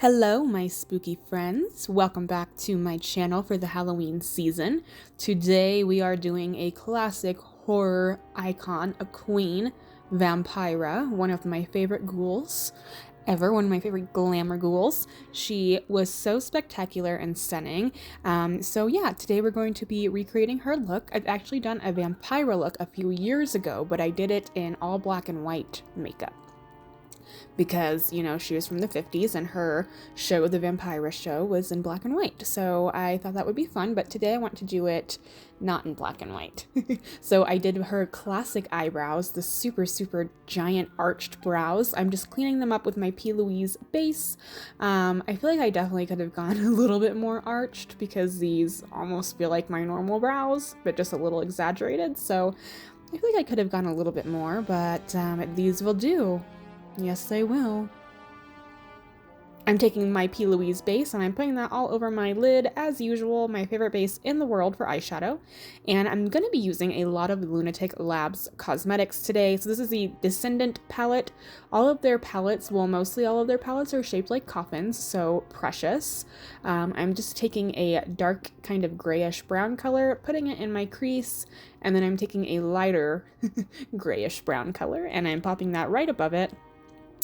Hello, my spooky friends. Welcome back to my channel for the Halloween season. Today we are doing a classic horror icon, a queen, Vampira, one of my favorite ghouls ever, one of my favorite glamour ghouls. She was so spectacular and stunning. So yeah, today we're going to be recreating her look. I've actually done a Vampira look a few years ago, but I did it in all black and white makeup. Because, you know, she was from the 50s and her show, the Vampira show, was in black and white. So I thought that would be fun, but today I want to do it not in black and white. So I did her classic eyebrows, the super giant arched brows. I'm just cleaning them up with my P. Louise base. I feel like I definitely could have gone a little bit more arched because these almost feel like my normal brows, but just a little exaggerated. So I feel like I could have gone a little bit more, but these will do. Yes, they will. I'm taking my P. Louise base and I'm putting that all over my lid as usual, my favorite base in the world for eyeshadow. And I'm going to be using a lot of Lunatick Labs cosmetics today. So this is the Descendant palette. All of their palettes are shaped like coffins, so precious. I'm just taking a dark kind of grayish brown color, putting it in my crease, and then I'm taking a lighter grayish brown color and I'm popping that right above it.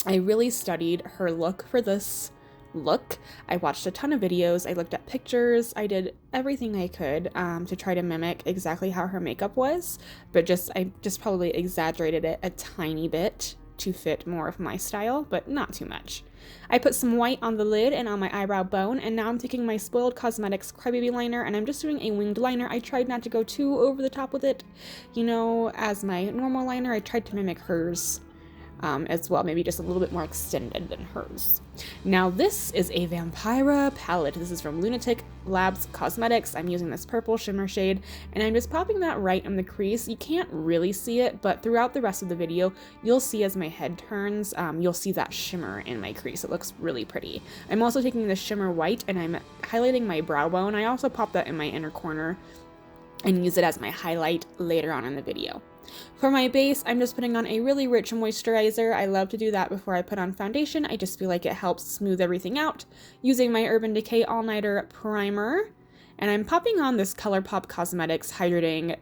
I really studied her look for this look. I watched a ton of videos, I looked at pictures, I did everything I could to try to mimic exactly how her makeup was, but I just probably exaggerated it a tiny bit to fit more of my style, but not too much. I put some white on the lid and on my eyebrow bone, and now I'm taking my Spoiled Cosmetics Crybaby liner, and I'm just doing a winged liner. I tried not to go too over the top with it. You know, as my normal liner, I tried to mimic hers as well, maybe just a little bit more extended than hers. Now this is a Vampira palette. This is from Lunatick Labs Cosmetics. I'm using this purple shimmer shade and I'm just popping that right in the crease. You can't really see it, but throughout the rest of the video, you'll see as my head turns, you'll see that shimmer in my crease. It looks really pretty. I'm also taking the shimmer white and I'm highlighting my brow bone. I also pop that in my inner corner and use it as my highlight later on in the video. For my base, I'm just putting on a really rich moisturizer. I love to do that before I put on foundation. I just feel like it helps smooth everything out. Using my Urban Decay All Nighter Primer. And I'm popping on this Colourpop Cosmetics Hydrating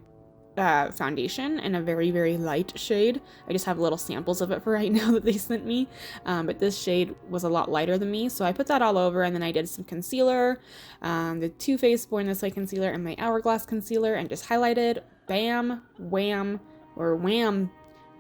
foundation in a very light shade. I just have little samples of it for right now that they sent me. But this shade was a lot lighter than me. So I put that all over and then I did some concealer. The Too Faced Born This Way concealer and my Hourglass concealer and just highlighted. Bam, wham, or wham,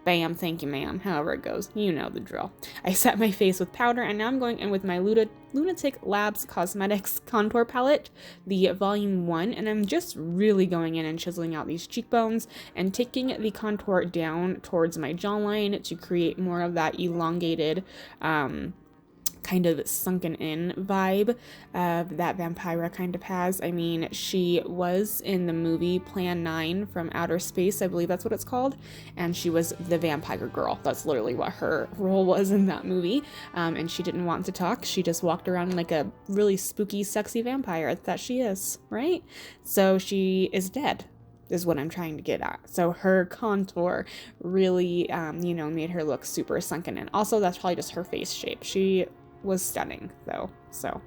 bam, thank you ma'am, however it goes, you know the drill. I set my face with powder and now I'm going in with my Lunatick Labs Cosmetics Contour Palette, the Volume 1, and I'm just really going in and chiseling out these cheekbones and taking the contour down towards my jawline to create more of that elongated, kind of sunken in vibe that Vampira kind of has. I mean, she was in the movie Plan 9 from Outer Space, I believe that's what it's called, and she was the vampire girl. That's literally what her role was in that movie, and she didn't want to talk. She just walked around like a really spooky, sexy vampire that she is, right? So she is dead, is what I'm trying to get at. So her contour really, you know, made her look super sunken in. Also, that's probably just her face shape. She was stunning though, so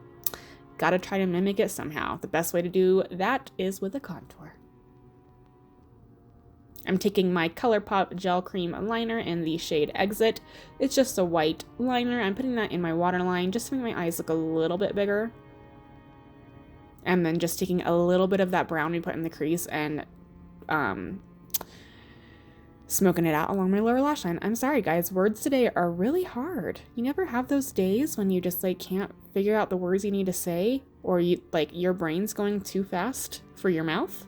gotta try to mimic it somehow. The best way to do that is with a contour. I'm taking my Colourpop Gel Cream liner in the shade Exit. It's just a white liner. I'm putting that in my waterline just to make my eyes look a little bit bigger. And then just taking a little bit of that brown we put in the crease and smoking it out along my lower lash line. I'm sorry guys, words today are really hard. You never have those days when you just like can't figure out the words you need to say, or you like your brain's going too fast for your mouth?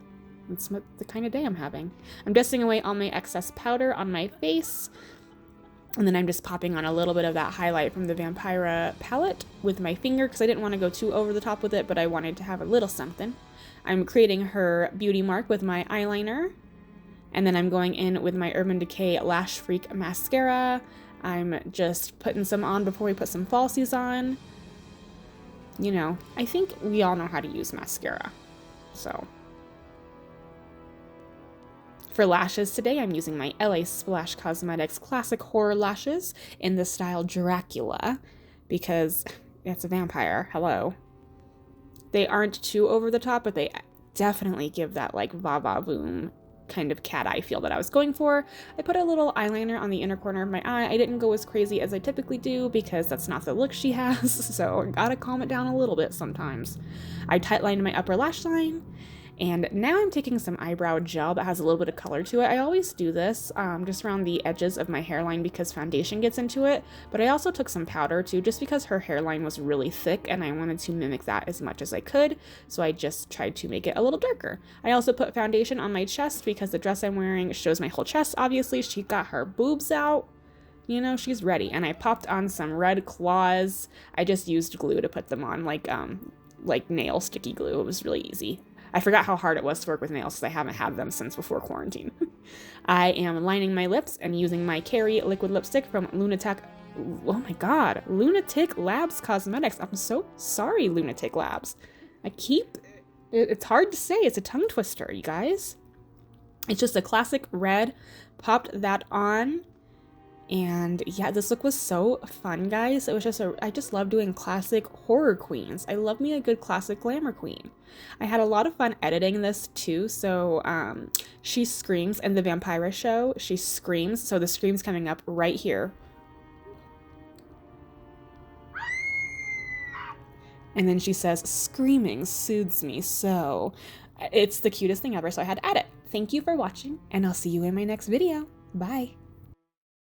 That's the kind of day I'm having. I'm dusting away all my excess powder on my face, and then I'm just popping on a little bit of that highlight from the Vampira palette with my finger because I didn't want to go too over the top with it, but I wanted to have a little something. I'm creating her beauty mark with my eyeliner. And then I'm going in with my Urban Decay Lash Freak mascara. I'm just putting some on before we put some falsies on. You know, I think we all know how to use mascara. So, for lashes today, I'm using my LA Splash Cosmetics Classic Horror Lashes in the style Dracula. Because It's a vampire. Hello. They aren't too over the top, but they definitely give that like va-va-voom kind of cat eye feel that I was going for. I put a little eyeliner on the inner corner of my eye. I didn't go as crazy as I typically do because that's not the look she has, so I gotta calm it down a little bit sometimes. I tightlined my upper lash line, and now I'm taking some eyebrow gel that has a little bit of color to it. I always do this just around the edges of my hairline because foundation gets into it, but I also took some powder too just because her hairline was really thick and I wanted to mimic that as much as I could, so I just tried to make it a little darker. I also put foundation on my chest because the dress I'm wearing shows my whole chest. Obviously, she got her boobs out. You know, she's ready. And I popped on some red claws. I just used glue to put them on, like nail sticky glue. It was really easy. I forgot how hard it was to work with nails because I haven't had them since before quarantine. I am lining my lips and using my Carrie liquid lipstick from Lunatick. Oh my god, Lunatick Labs Cosmetics. I'm so sorry, Lunatick Labs. It's hard to say. It's a tongue twister, you guys. It's just a classic red. Popped that on. And yeah, this look was so fun, guys. It was I just love doing classic horror queens. I love me a good classic glamour queen. I had a lot of fun editing this too. So she screams in the Vampira show. She screams. So the scream's coming up right here. And then she says, "Screaming soothes me so." It's the cutest thing ever. So I had to edit. Thank you for watching, and I'll see you in my next video. Bye.